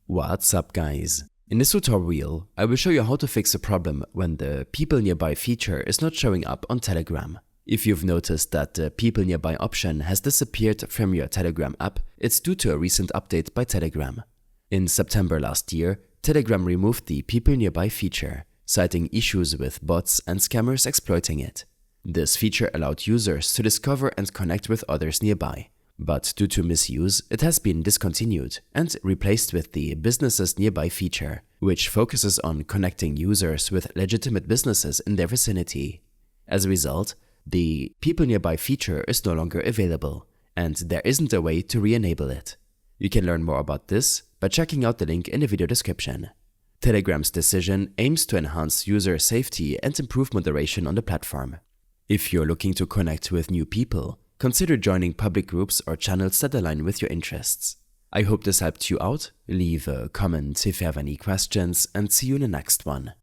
What's up guys? In this tutorial, I will show you how to fix a problem when the People Nearby feature is not showing up on Telegram. If you've noticed that the People Nearby option has disappeared from your Telegram app, it's due to a recent update by Telegram. In September last year, Telegram removed the People Nearby feature, citing issues with bots and scammers exploiting it. This feature allowed users to discover and connect with others nearby. But due to misuse, it has been discontinued and replaced with the Businesses Nearby feature, which focuses on connecting users with legitimate businesses in their vicinity. As a result, the People Nearby feature is no longer available, and there isn't a way to re-enable it. You can learn more about this by checking out the link in the video description. Telegram's decision aims to enhance user safety and improve moderation on the platform. If you're looking to connect with new people, consider joining public groups or channels that align with your interests. I hope this helped you out. Leave a comment if you have any questions and see you in the next one.